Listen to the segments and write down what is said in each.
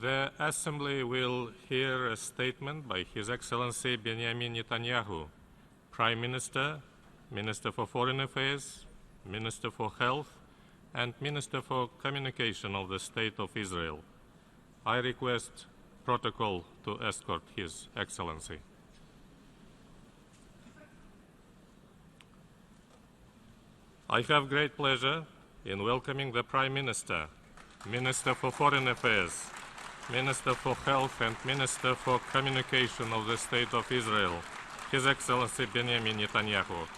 The Assembly will hear a statement by His Excellency Benjamin Netanyahu, Prime Minister, Minister for Foreign Affairs, Minister for Health, and Minister for Communication of the State of Israel. I request protocol to escort His Excellency. I have great pleasure in welcoming the Prime Minister, Minister for Foreign Affairs, Minister for Health, and Minister for Communication of the State of Israel, His Excellency Benjamin Netanyahu.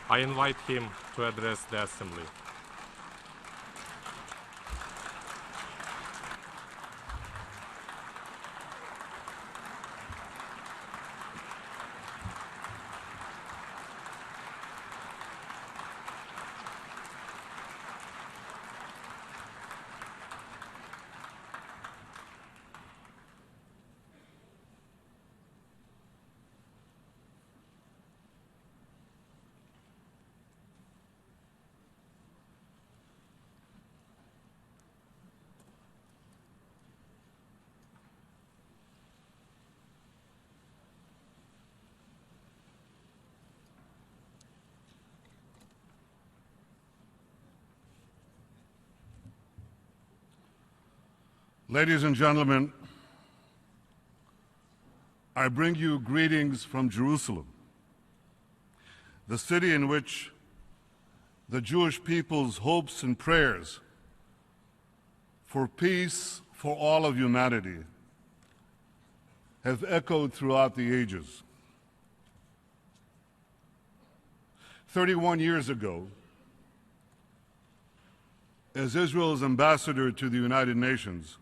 I invite him to address the Assembly. Ladies and gentlemen, I bring you greetings from Jerusalem, the city in which the Jewish people's hopes and prayers for peace for all of humanity have echoed throughout the ages. 31 years ago, as Israel's ambassador to the United Nations,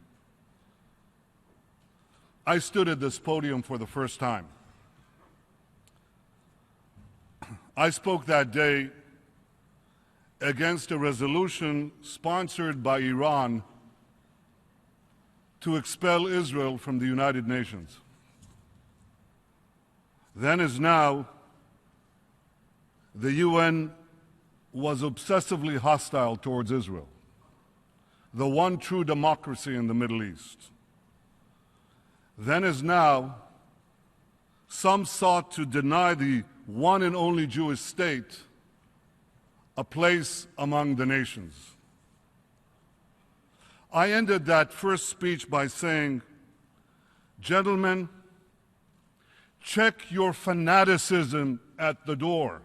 I stood at this podium for the first time. I spoke that day against a resolution sponsored by Iran to expel Israel from the United Nations. Then as now, the UN was obsessively hostile towards Israel, the one true democracy in the Middle East. Then as now, some sought to deny the one and only Jewish state a place among the nations. I ended that first speech by saying, gentlemen, check your fanaticism at the door.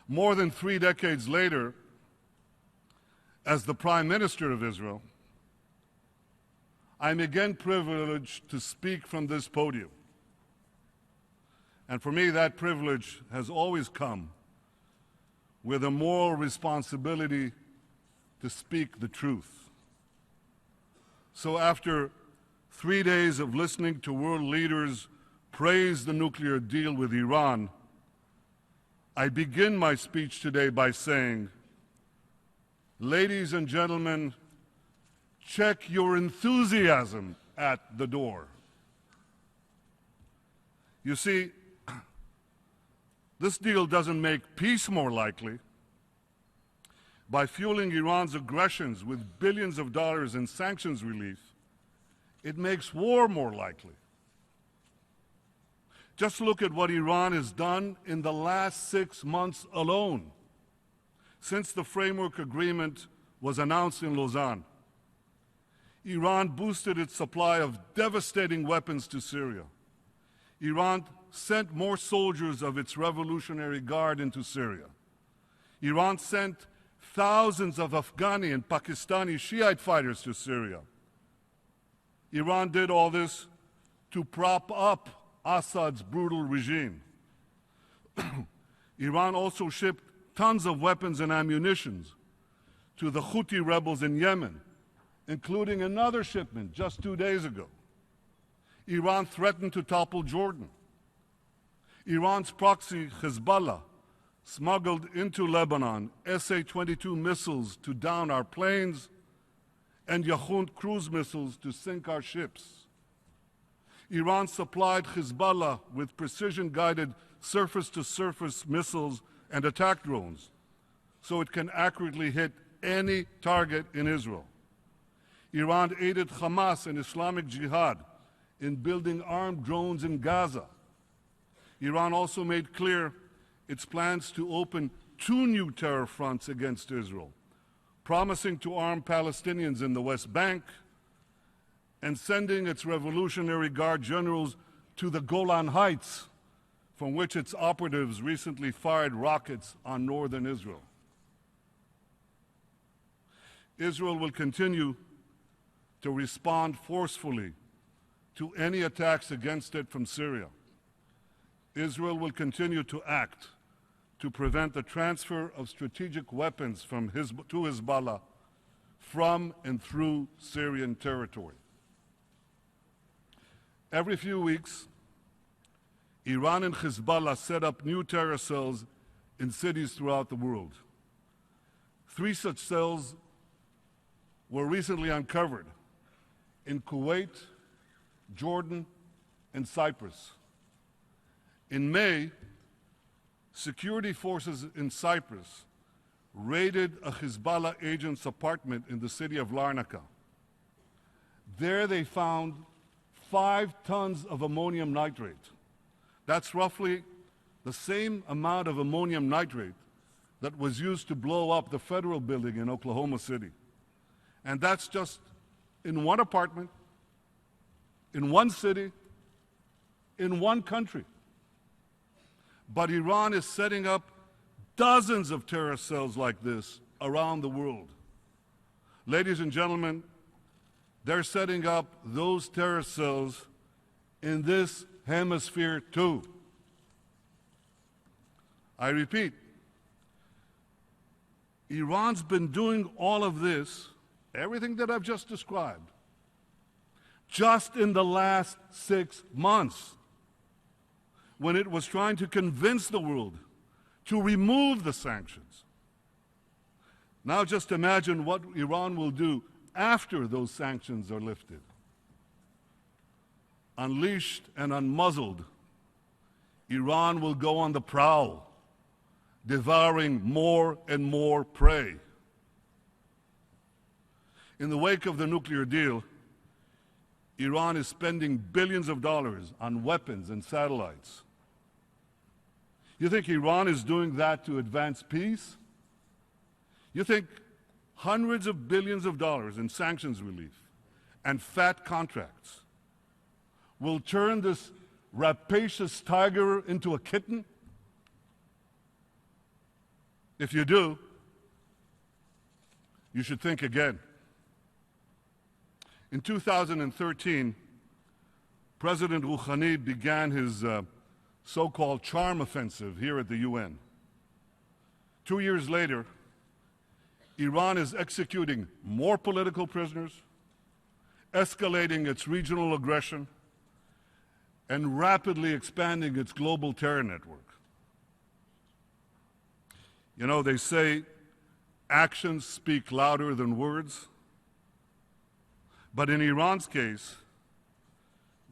More than 3 decades later, as the Prime Minister of Israel, I'm again privileged to speak from this podium. And for me, that privilege has always come with a moral responsibility to speak the truth. So after 3 days of listening to world leaders praise the nuclear deal with Iran, I begin my speech today by saying, ladies and gentlemen, check your enthusiasm at the door. You see, this deal doesn't make peace more likely. By fueling Iran's aggressions with billions of dollars in sanctions relief, it makes war more likely. Just look at what Iran has done in the last 6 months alone, since the framework agreement was announced in Lausanne. Iran boosted its supply of devastating weapons to Syria. Iran sent more soldiers of its Revolutionary Guard into Syria. Iran sent thousands of Afghani and Pakistani Shiite fighters to Syria. Iran did all this to prop up Assad's brutal regime. Iran also shipped tons of weapons and ammunition to the Houthi rebels in Yemen, including another shipment just 2 days ago. Iran threatened to topple Jordan. Iran's proxy, Hezbollah, smuggled into Lebanon SA-22 missiles to down our planes and Yahoun cruise missiles to sink our ships. Iran supplied Hezbollah with precision-guided surface-to-surface missiles and attack drones so it can accurately hit any target in Israel. Iran aided Hamas and Islamic Jihad in building armed drones in Gaza. Iran also made clear its plans to open 2 new terror fronts against Israel, promising to arm Palestinians in the West Bank and sending its Revolutionary Guard generals to the Golan Heights, from which its operatives recently fired rockets on northern Israel. Israel will continue to respond forcefully to any attacks against it from Syria. Israel will continue to act to prevent the transfer of strategic weapons to Hezbollah from and through Syrian territory. Every few weeks, Iran and Hezbollah set up new terror cells in cities throughout the world. 3 such cells were recently uncovered in Kuwait, Jordan, and Cyprus. In May, security forces in Cyprus raided a Hezbollah agent's apartment in the city of Larnaca. There they found 5 tons of ammonium nitrate. That's roughly the same amount of ammonium nitrate that was used to blow up the federal building in Oklahoma City. And that's just in one apartment, in one city, in one country. But Iran is setting up dozens of terror cells like this around the world. Ladies and gentlemen, they're setting up those terror cells in this hemisphere too. I repeat, Iran's been doing all of this, everything that I've just described, just in the last 6 months, when it was trying to convince the world to remove the sanctions. Now just imagine what Iran will do after those sanctions are lifted. Unleashed and unmuzzled, Iran will go on the prowl, devouring more and more prey. In the wake of the nuclear deal, Iran is spending billions of dollars on weapons and satellites. You think Iran is doing that to advance peace? You think hundreds of billions of dollars in sanctions relief and fat contracts will turn this rapacious tiger into a kitten? If you do, you should think again. In 2013, President Rouhani began his so-called charm offensive here at the UN. 2 years later, Iran is executing more political prisoners, escalating its regional aggression, and rapidly expanding its global terror network. You know, they say actions speak louder than words. But in Iran's case,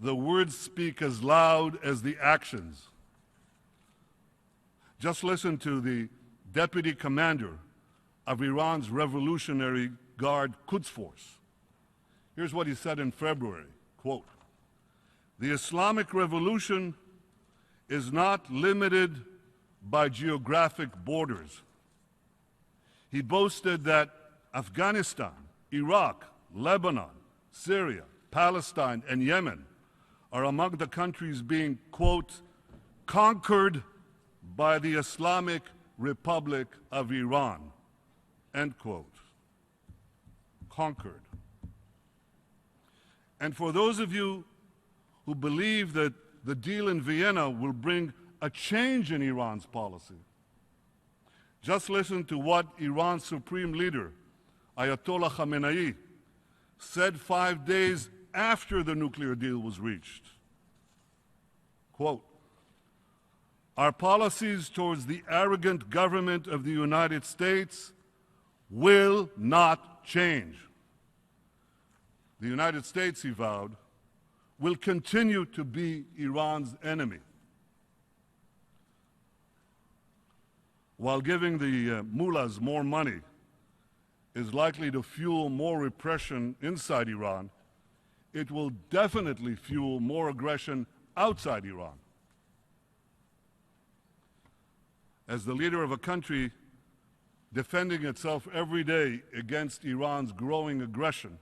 the words speak as loud as the actions. Just listen to the deputy commander of Iran's Revolutionary Guard Quds Force. Here's what he said in February, quote, "The Islamic Revolution is not limited by geographic borders." He boasted that Afghanistan, Iraq, Lebanon, Syria, Palestine, and Yemen are among the countries being, quote, "conquered by the Islamic Republic of Iran," end quote. Conquered. And for those of you who believe that the deal in Vienna will bring a change in Iran's policy, just listen to what Iran's supreme leader, Ayatollah Khamenei, said 5 days after the nuclear deal was reached. Quote, "Our policies towards the arrogant government of the United States will not change. The United States," he vowed, "will continue to be Iran's enemy." While giving the mullahs more money, is likely to fuel more repression inside Iran, it will definitely fuel more aggression outside Iran. As the leader of a country defending itself every day against Iran's growing aggression,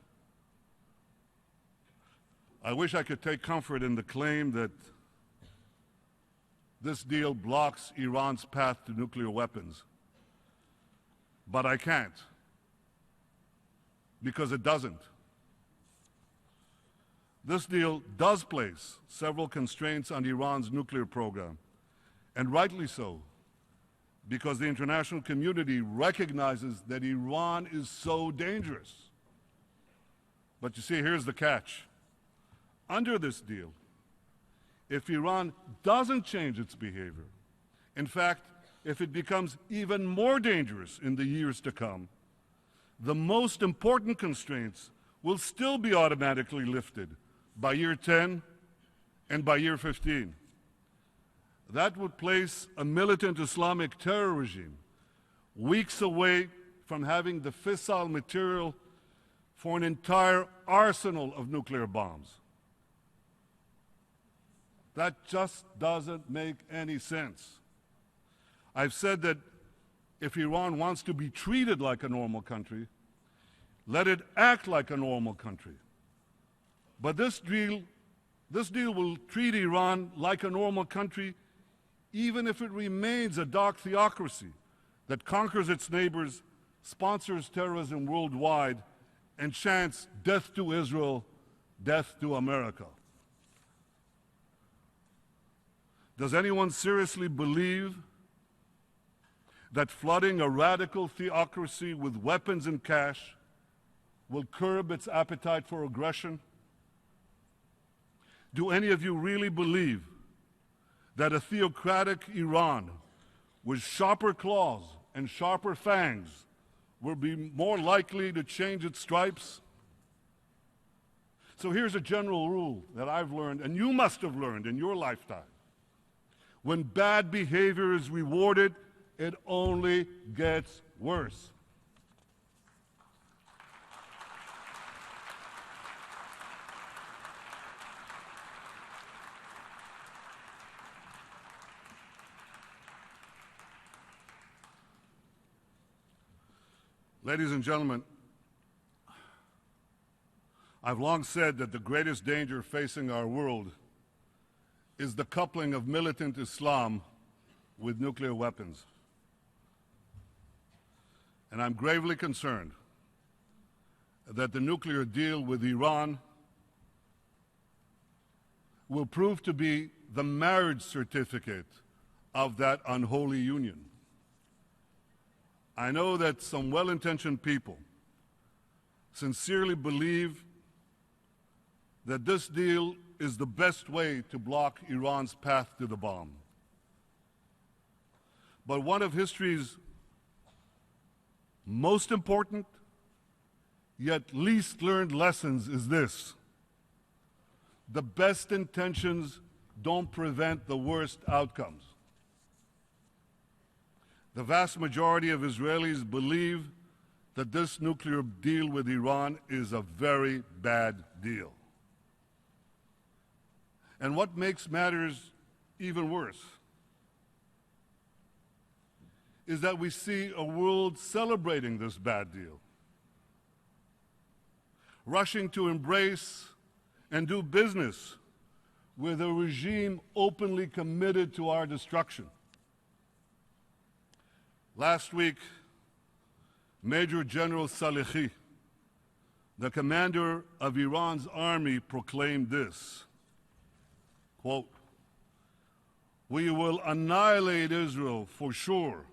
I wish I could take comfort in the claim that this deal blocks Iran's path to nuclear weapons. But I can't, because it doesn't. This deal does place several constraints on Iran's nuclear program, and rightly so, because the international community recognizes that Iran is so dangerous. But you see, here's the catch. Under this deal, if Iran doesn't change its behavior, in fact, if it becomes even more dangerous in the years to come, the most important constraints will still be automatically lifted by year 10 and by year 15. That would place a militant Islamic terror regime weeks away from having the fissile material for an entire arsenal of nuclear bombs. That just doesn't make any sense. I've said that if Iran wants to be treated like a normal country, let it act like a normal country. But this deal will treat Iran like a normal country even if it remains a dark theocracy that conquers its neighbors, sponsors terrorism worldwide, and chants death to Israel, death to America. Does anyone seriously believe that flooding a radical theocracy with weapons and cash will curb its appetite for aggression? Do any of you really believe that a theocratic Iran with sharper claws and sharper fangs will be more likely to change its stripes? So here's a general rule that I've learned, and you must have learned in your lifetime. When bad behavior is rewarded, it only gets worse. Ladies and gentlemen, I've long said that the greatest danger facing our world is the coupling of militant Islam with nuclear weapons. And I'm gravely concerned that the nuclear deal with Iran will prove to be the marriage certificate of that unholy union. I know that some well-intentioned people sincerely believe that this deal is the best way to block Iran's path to the bomb. But one of history's most important, yet least learned lessons is this: the best intentions don't prevent the worst outcomes. The vast majority of Israelis believe that this nuclear deal with Iran is a very bad deal. And what makes matters even worse is that we see a world celebrating this bad deal, rushing to embrace and do business with a regime openly committed to our destruction. Last week, Major General Salehi, the commander of Iran's army, proclaimed this, quote, "We will annihilate Israel for sure.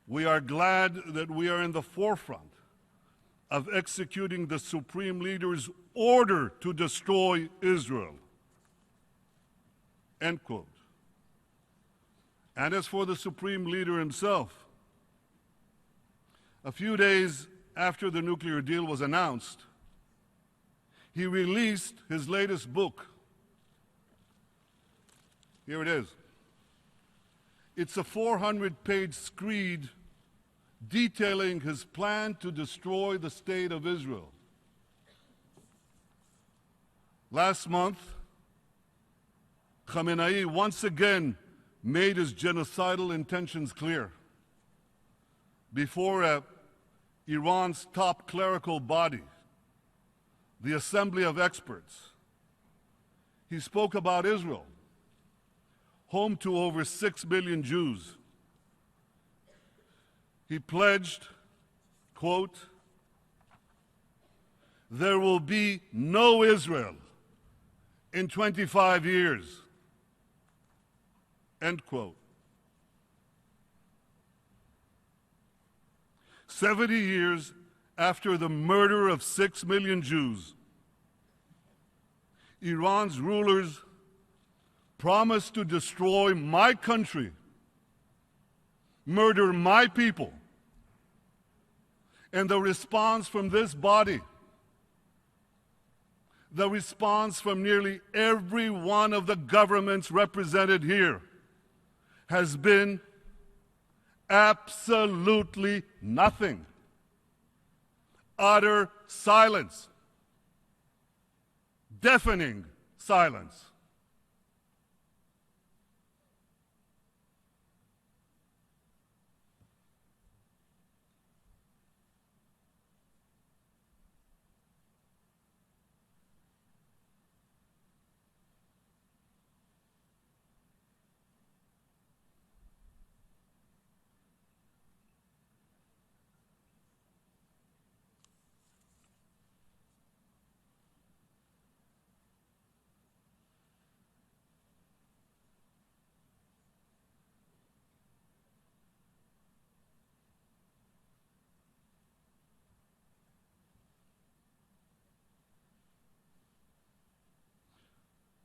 We are glad that we are in the forefront of executing the Supreme Leader's order to destroy Israel." End quote. And as for the Supreme Leader himself, a few days after the nuclear deal was announced, he released his latest book. Here it is. It's a 400-page screed detailing his plan to destroy the state of Israel. Last month, Khamenei once again made his genocidal intentions clear before Iran's top clerical body, the Assembly of Experts. He spoke about Israel, home to over 6 million Jews. He pledged, quote, "There will be no Israel in 25 years," end quote. 70 years after the murder of 6 million Jews, Iran's rulers promised to destroy my country, murder my people. And the response from this body, the response from nearly every one of the governments represented here, has been absolutely nothing. Utter silence. Deafening silence.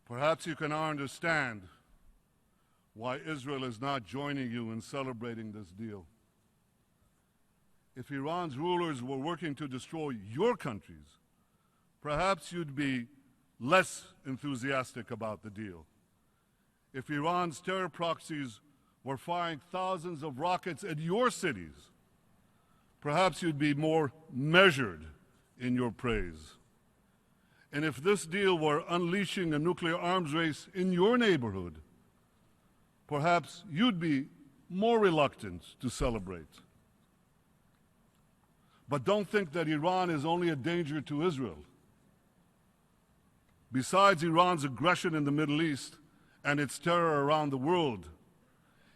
Perhaps you can now understand why Israel is not joining you in celebrating this deal. If Iran's rulers were working to destroy your countries, perhaps you'd be less enthusiastic about the deal. If Iran's terror proxies were firing thousands of rockets at your cities, perhaps you'd be more measured in your praise. And if this deal were unleashing a nuclear arms race in your neighborhood, perhaps you'd be more reluctant to celebrate. But don't think that Iran is only a danger to Israel. Besides Iran's aggression in the Middle East and its terror around the world,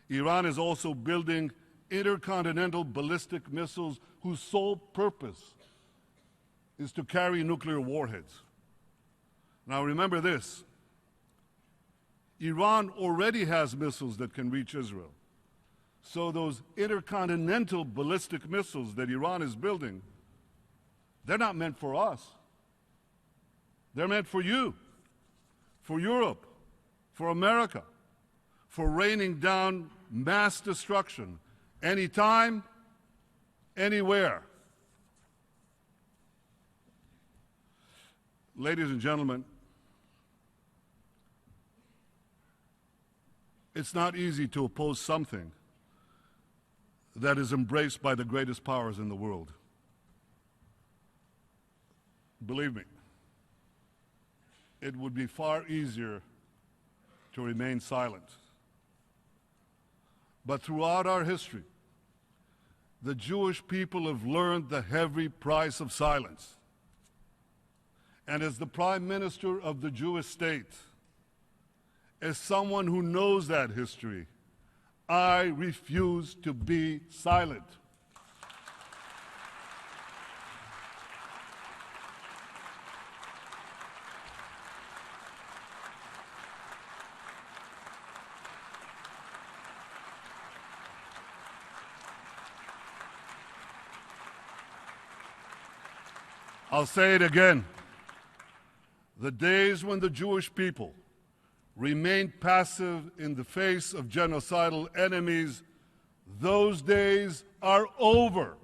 Iran is also building intercontinental ballistic missiles whose sole purpose is to carry nuclear warheads. Now remember this, Iran already has missiles that can reach Israel. So those intercontinental ballistic missiles that Iran is building, they're not meant for us. They're meant for you, for Europe, for America, for raining down mass destruction anytime, anywhere. Ladies and gentlemen, it's not easy to oppose something that is embraced by the greatest powers in the world. Believe me, it would be far easier to remain silent. But throughout our history, the Jewish people have learned the heavy price of silence. And as the Prime Minister of the Jewish state, as someone who knows that history, I refuse to be silent. I'll say it again. The days when the Jewish people remained passive in the face of genocidal enemies, those days are over.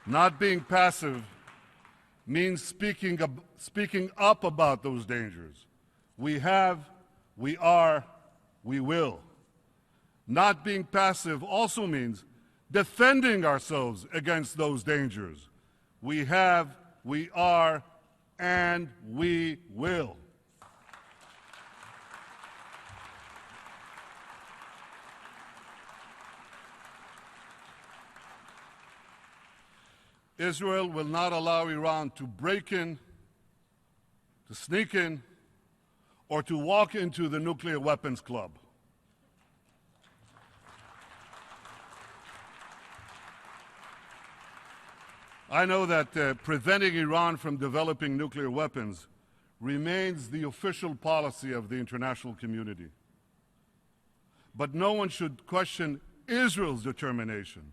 Not being passive means speaking up about those dangers. We have, we are, we will. Not being passive also means defending ourselves against those dangers. We have, we are, and we will. Israel will not allow Iran to break in, to sneak in, or to walk into the nuclear weapons club. I know that preventing Iran from developing nuclear weapons remains the official policy of the international community. But no one should question Israel's determination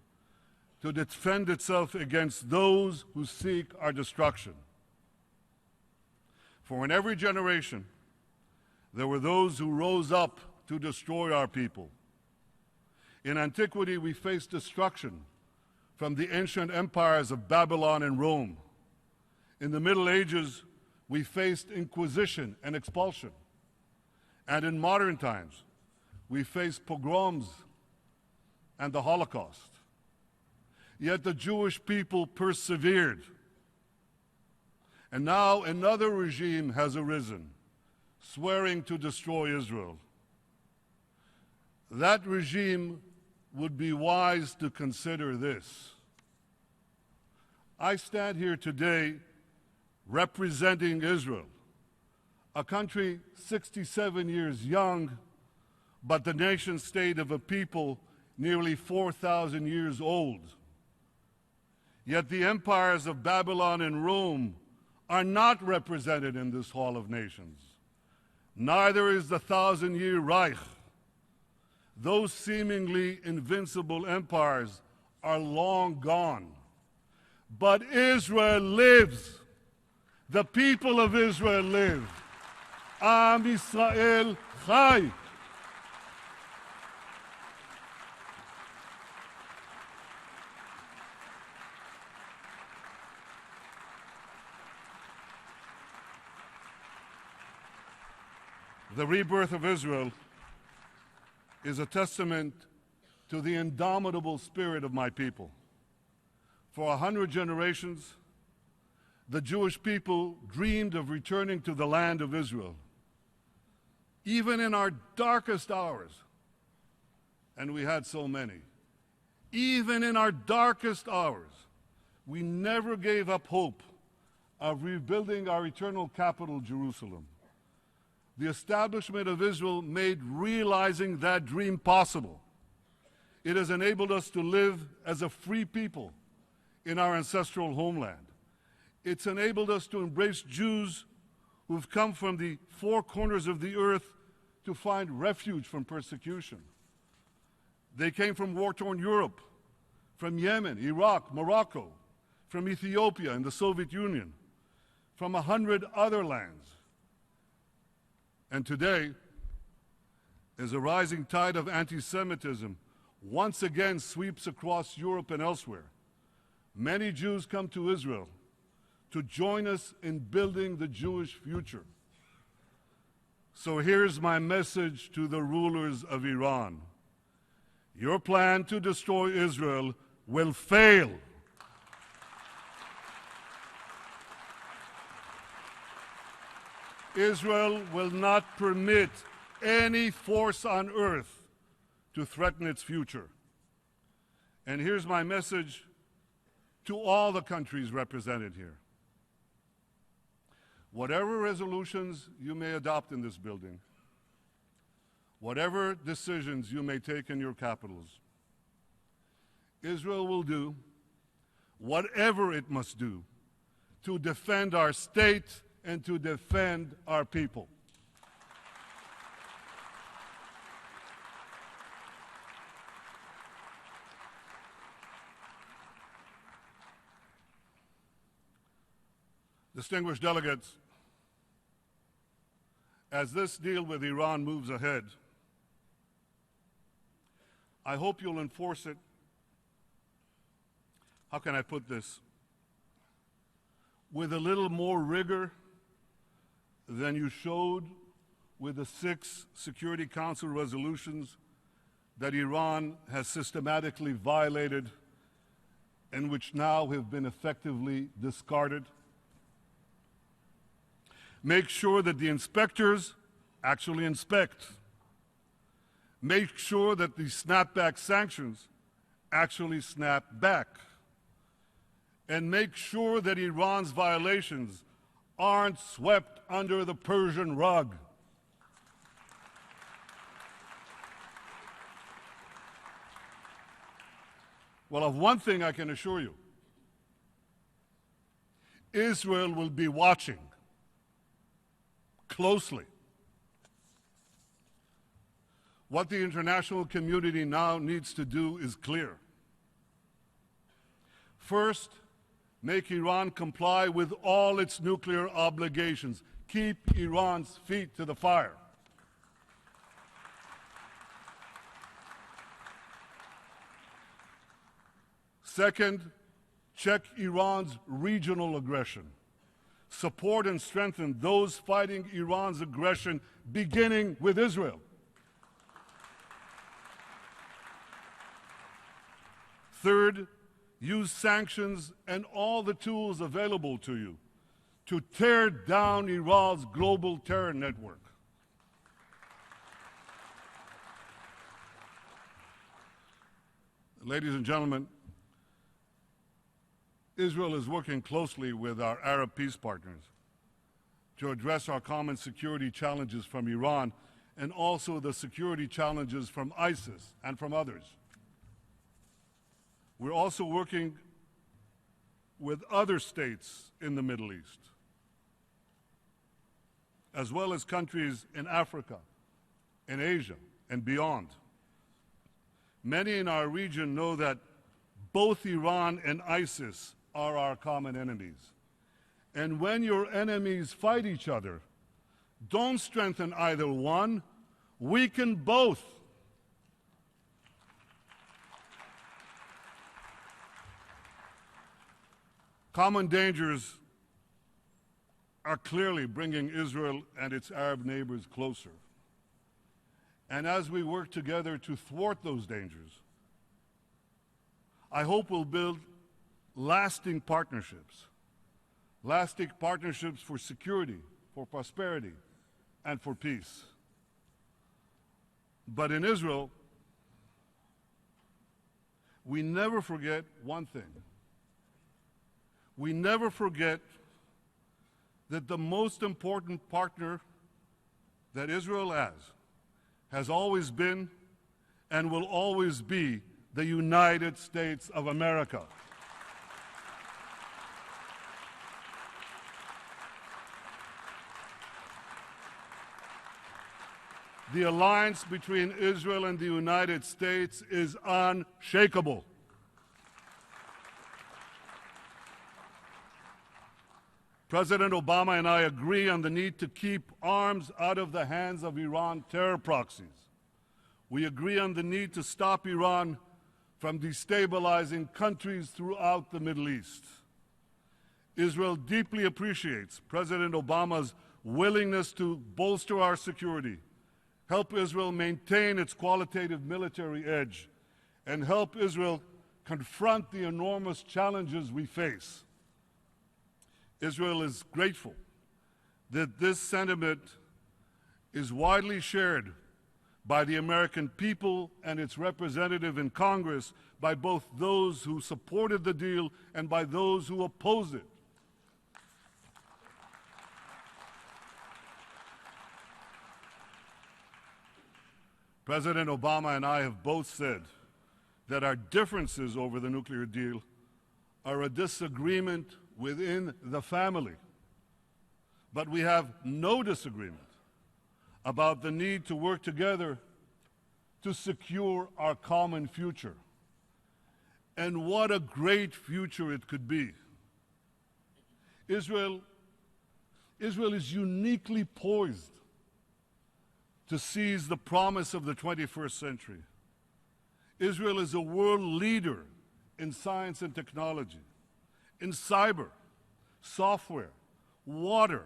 to defend itself against those who seek our destruction. For in every generation, there were those who rose up to destroy our people. In antiquity, we faced destruction from the ancient empires of Babylon and Rome. In the Middle Ages, we faced inquisition and expulsion. And in modern times, we face pogroms and the Holocaust. Yet the Jewish people persevered. And now another regime has arisen, swearing to destroy Israel. That regime would be wise to consider this. I stand here today representing Israel, a country 67 years young, but the nation state of a people nearly 4,000 years old. Yet the empires of Babylon and Rome are not represented in this Hall of Nations. Neither is the 1,000-year Reich. Those seemingly invincible empires are long gone. But Israel lives. The people of Israel live. Am Yisrael Chai. The rebirth of Israel is a testament to the indomitable spirit of my people. For 100 generations, the Jewish people dreamed of returning to the land of Israel. Even in our darkest hours, and we had so many, even in our darkest hours, we never gave up hope of rebuilding our eternal capital, Jerusalem. The establishment of Israel made realizing that dream possible. It has enabled us to live as a free people in our ancestral homeland. It's enabled us to embrace Jews who've come from the four corners of the earth to find refuge from persecution. They came from war-torn Europe, from Yemen, Iraq, Morocco, from Ethiopia and the Soviet Union, from 100 other lands. And today, as a rising tide of anti-Semitism once again sweeps across Europe and elsewhere, many Jews come to Israel to join us in building the Jewish future. So here's my message to the rulers of Iran. Your plan to destroy Israel will fail. Israel will not permit any force on earth to threaten its future. And here's my message to all the countries represented here. Whatever resolutions you may adopt in this building, whatever decisions you may take in your capitals, Israel will do whatever it must do to defend our state and to defend our people. Distinguished delegates, as this deal with Iran moves ahead, I hope you'll enforce it. how can I put this, with a little more rigor than you showed with the 6 Security Council resolutions that Iran has systematically violated and which now have been effectively discarded. Make sure that the inspectors actually inspect. Make sure that the snapback sanctions actually snap back. And make sure that Iran's violations aren't swept under the Persian rug. Well, of one thing I can assure you, Israel will be watching closely. What the international community now needs to do is clear. First, make Iran comply with all its nuclear obligations. Keep Iran's feet to the fire. Second, check Iran's regional aggression. Support and strengthen those fighting Iran's aggression, beginning with Israel. Third, use sanctions and all the tools available to you to tear down Iran's global terror network. Ladies and gentlemen, Israel is working closely with our Arab peace partners to address our common security challenges from Iran and also the security challenges from ISIS and from others. We're also working with other states in the Middle East, as well as countries in Africa, in Asia, and beyond. Many in our region know that both Iran and ISIS are our common enemies. And when your enemies fight each other, don't strengthen either one, weaken both. Common dangers are clearly bringing Israel and its Arab neighbors closer. And as we work together to thwart those dangers, I hope we'll build lasting partnerships for security, for prosperity, and for peace. But in Israel, we never forget one thing. We never forget that the most important partner that Israel has always been and will always be the United States of America. The alliance between Israel and the United States is unshakable. President Obama and I agree on the need to keep arms out of the hands of Iran terror proxies. We agree on the need to stop Iran from destabilizing countries throughout the Middle East. Israel deeply appreciates President Obama's willingness to bolster our security, help Israel maintain its qualitative military edge, and help Israel confront the enormous challenges we face. Israel is grateful that this sentiment is widely shared by the American people and its representative in Congress, by both those who supported the deal and by those who opposed it. President Obama and I have both said that our differences over the nuclear deal are a disagreement within the family. But we have no disagreement about the need to work together to secure our common future. And what a great future it could be. Israel is uniquely poised to seize the promise of the 21st century. Israel is a world leader in science and technology, in cyber, software, water,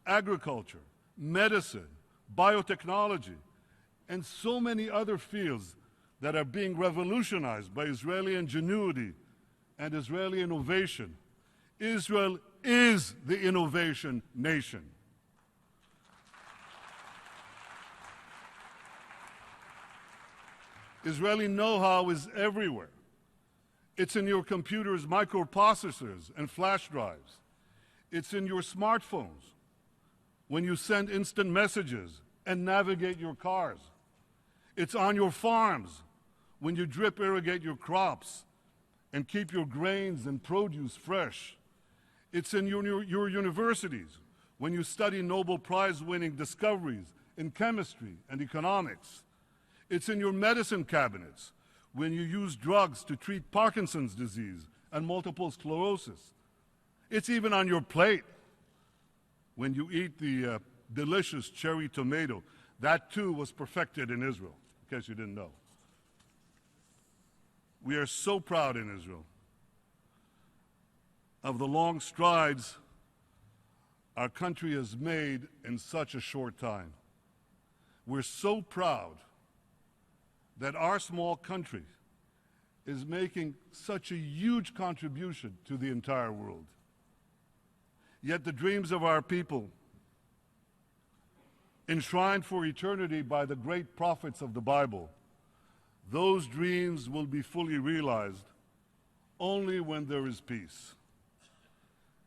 agriculture, medicine, biotechnology, and so many other fields that are being revolutionized by Israeli ingenuity and Israeli innovation. Israel is the innovation nation. Israeli know-how is everywhere. It's in your computers' microprocessors and flash drives. It's in your smartphones when you send instant messages and navigate your cars. It's on your farms when you drip irrigate your crops and keep your grains and produce fresh. It's in your universities when you study Nobel Prize-winning discoveries in chemistry and economics. It's in your medicine cabinets when you use drugs to treat Parkinson's disease and multiple sclerosis. It's even on your plate when you eat the delicious cherry tomato. That too was perfected in Israel, in case you didn't know. We are so proud in Israel of the long strides our country has made in such a short time. We're so proud that our small country is making such a huge contribution to the entire world. Yet the dreams of our people, enshrined for eternity by the great prophets of the Bible, those dreams will be fully realized only when there is peace.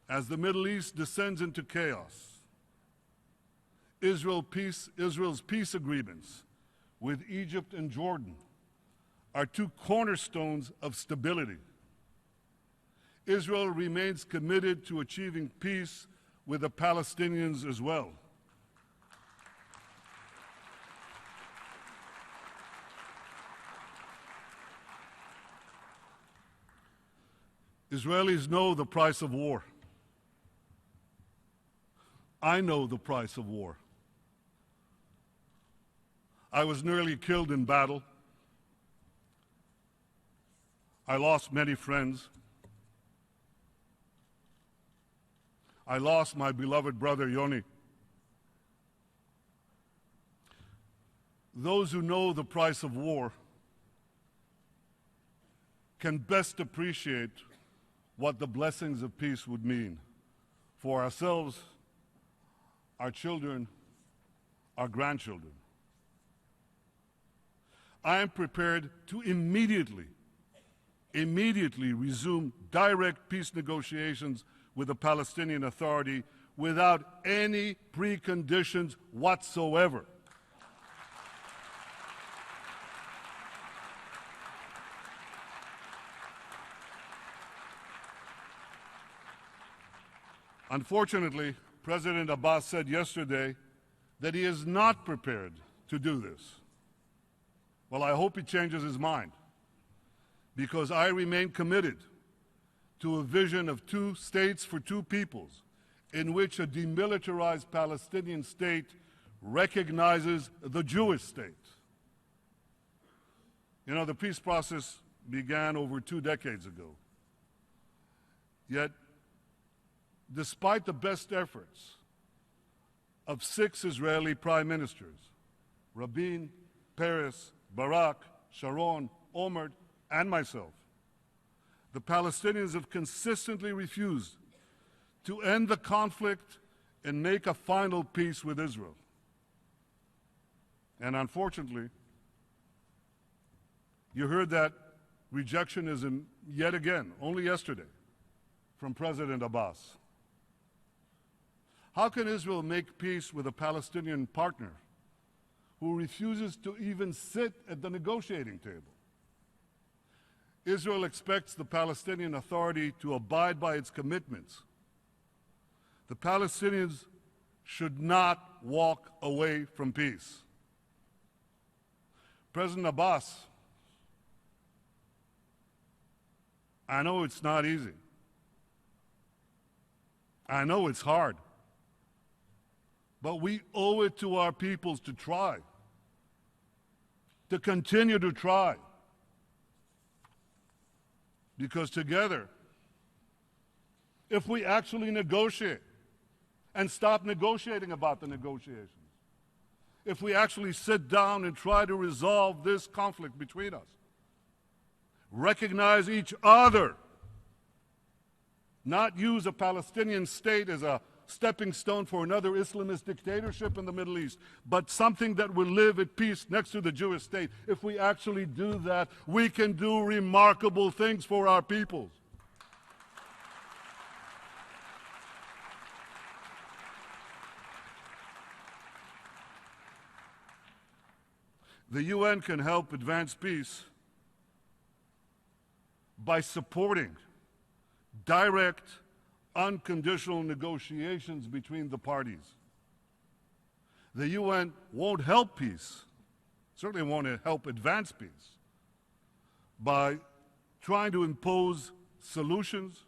As the Middle East descends into chaos, Israel's peace agreements with Egypt and Jordan are two cornerstones of stability. Israel remains committed to achieving peace with the Palestinians as well. Israelis know the price of war. I know the price of war. I was nearly killed in battle. I lost many friends. I lost my beloved brother Yoni. Those who know the price of war can best appreciate what the blessings of peace would mean for ourselves, our children, our grandchildren. I am prepared to immediately resume direct peace negotiations with the Palestinian Authority without any preconditions whatsoever. Unfortunately, President Abbas said yesterday that he is not prepared to do this. Well, I hope he changes his mind, because I remain committed to a vision of 2 states for 2 peoples, in which a demilitarized Palestinian state recognizes the Jewish state. You know, the peace process began over 2 decades ago. Yet, despite the best efforts of 6 Israeli prime ministers, Rabin, Peres, Barak, Sharon, Omar, and myself, the Palestinians have consistently refused to end the conflict and make a final peace with Israel. And unfortunately, you heard that rejectionism yet again, only yesterday, from President Abbas. How can Israel make peace with a Palestinian partner who refuses to even sit at the negotiating table? Israel expects the Palestinian Authority to abide by its commitments. The Palestinians should not walk away from peace. President Abbas, I know it's not easy. I know it's hard. But we owe it to our peoples to try, to continue to try. Because together, if we actually negotiate and stop negotiating about the negotiations, if we actually sit down and try to resolve this conflict between us, recognize each other, not use a Palestinian state as a stepping stone for another Islamist dictatorship in the Middle East, but something that will live at peace next to the Jewish state. If we actually do that, we can do remarkable things for our peoples. The UN can help advance peace by supporting direct, unconditional negotiations between the parties. The UN won't help peace, certainly won't help advance peace, by trying to impose solutions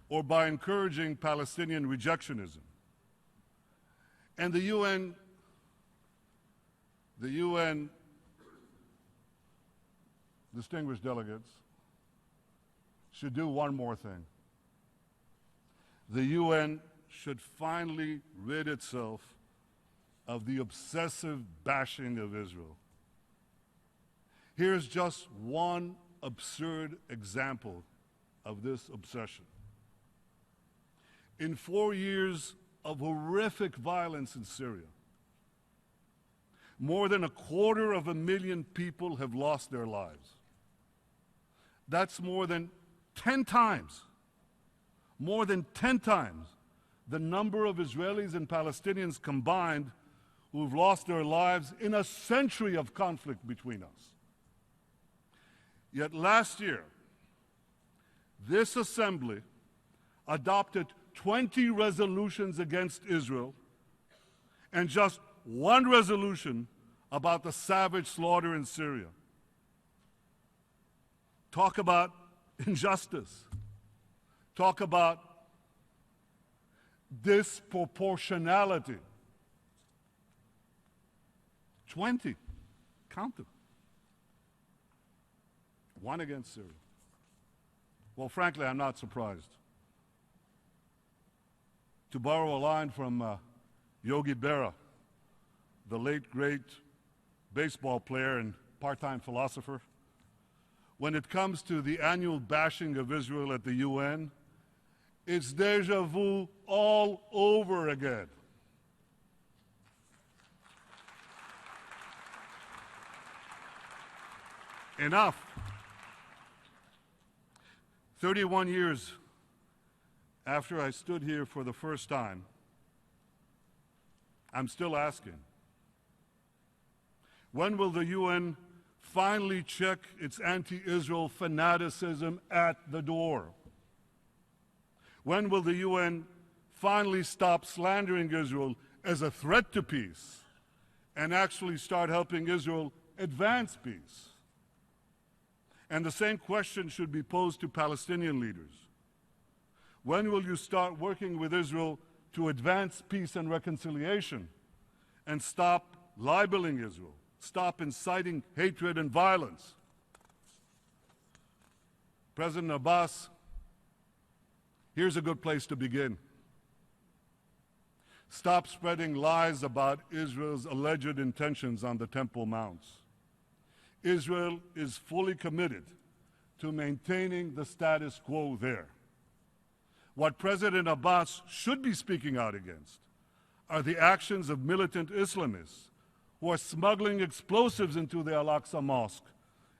or by encouraging Palestinian rejectionism. And the UN distinguished delegates should do one more thing. The UN should finally rid itself of the obsessive bashing of Israel. Here's just one absurd example of this obsession. In 4 years of horrific violence in Syria, more than 250,000 people have lost their lives. That's more than 10 times the number of Israelis and Palestinians combined who've lost their lives in a century of conflict between us. Yet last year, this assembly adopted 20 resolutions against Israel and just one resolution about the savage slaughter in Syria. Talk about injustice. Talk about disproportionality. 20. Count them. One against Syria. Well, frankly, I'm not surprised. To borrow a line from Yogi Berra, the late, great baseball player and part-time philosopher, when it comes to the annual bashing of Israel at the UN, it's déjà vu all over again. Enough. 31 years after I stood here for the first time, I'm still asking, when will the UN finally check its anti-Israel fanaticism at the door? When will the UN finally stop slandering Israel as a threat to peace and actually start helping Israel advance peace? And the same question should be posed to Palestinian leaders. When will you start working with Israel to advance peace and reconciliation and stop libeling Israel? Stop inciting hatred and violence. President Abbas, here's a good place to begin. Stop spreading lies about Israel's alleged intentions on the Temple Mounts. Israel is fully committed to maintaining the status quo there. What President Abbas should be speaking out against are the actions of militant Islamists who are smuggling explosives into the Al-Aqsa Mosque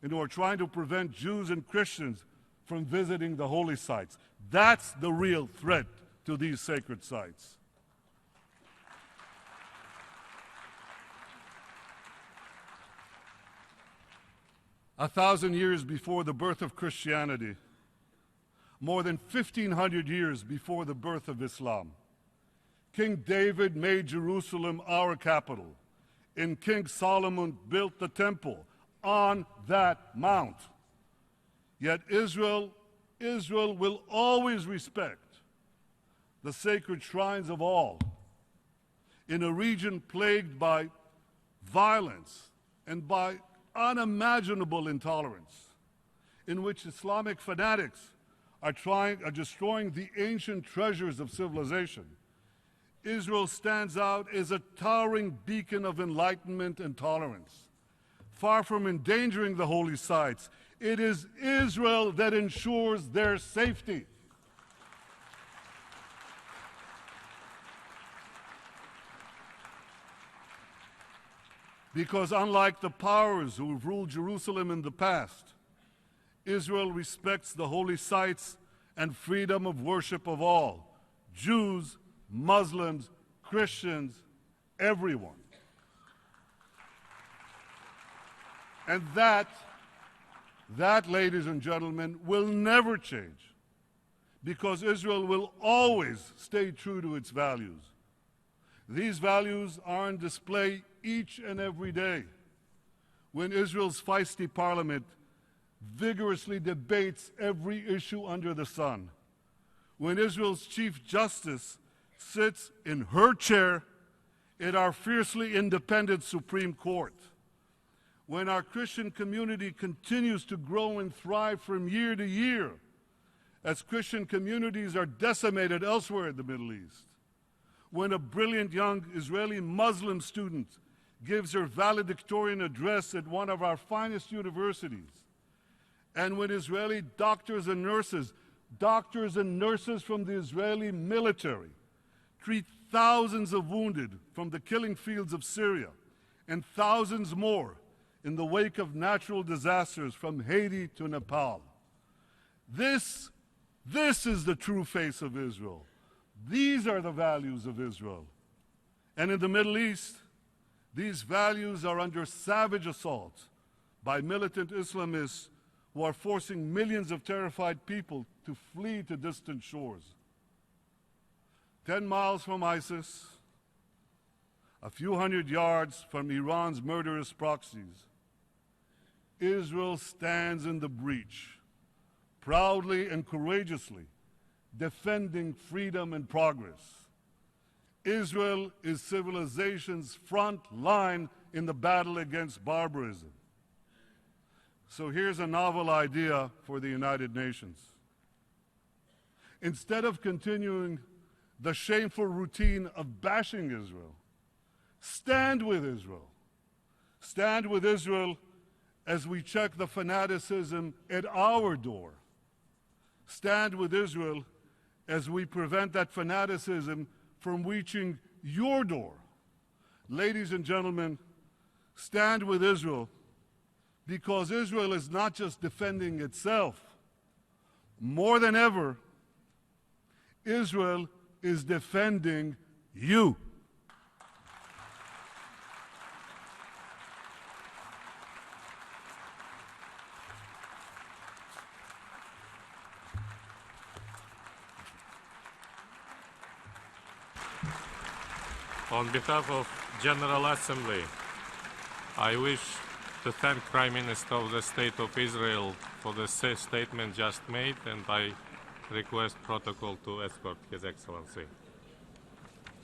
and who are trying to prevent Jews and Christians from visiting the holy sites. That's the real threat to these sacred sites. A 1,000 years before the birth of Christianity, more than 1,500 years before the birth of Islam, King David made Jerusalem our capital, and King Solomon built the temple on that mount. Yet Israel will always respect the sacred shrines of all in a region plagued by violence and by unimaginable intolerance, in which Islamic fanatics are destroying the ancient treasures of civilization, Israel stands out as a towering beacon of enlightenment and tolerance. Far from endangering the holy sites, it is Israel that ensures their safety. Because unlike the powers who have ruled Jerusalem in the past, Israel respects the holy sites and freedom of worship of all, Jews, Muslims, Christians, everyone. And that, ladies and gentlemen, will never change, because Israel will always stay true to its values. These values are on display each and every day when Israel's feisty parliament vigorously debates every issue under the sun, when Israel's Chief Justice sits in her chair in our fiercely independent Supreme Court, when our Christian community continues to grow and thrive from year to year as Christian communities are decimated elsewhere in the Middle East, when a brilliant young Israeli Muslim student gives her valedictorian address at one of our finest universities, and when Israeli doctors and nurses from the Israeli military treat thousands of wounded from the killing fields of Syria and thousands more in the wake of natural disasters from Haiti to Nepal. This is the true face of Israel. These are the values of Israel. And in the Middle East, these values are under savage assault by militant Islamists who are forcing millions of terrified people to flee to distant shores. 10 miles from ISIS, a few hundred yards from Iran's murderous proxies, Israel stands in the breach, proudly and courageously defending freedom and progress. Israel is civilization's front line in the battle against barbarism. So here's a novel idea for the United Nations. Instead of continuing the shameful routine of bashing Israel, stand with Israel. Stand with Israel as we check the fanaticism at our door. Stand with Israel as we prevent that fanaticism from reaching your door. Ladies and gentlemen, stand with Israel, because Israel is not just defending itself. More than ever, Israel is defending you. On behalf of General Assembly, I wish to thank Prime Minister of the State of Israel for the statement just made, and I request protocol to escort His Excellency.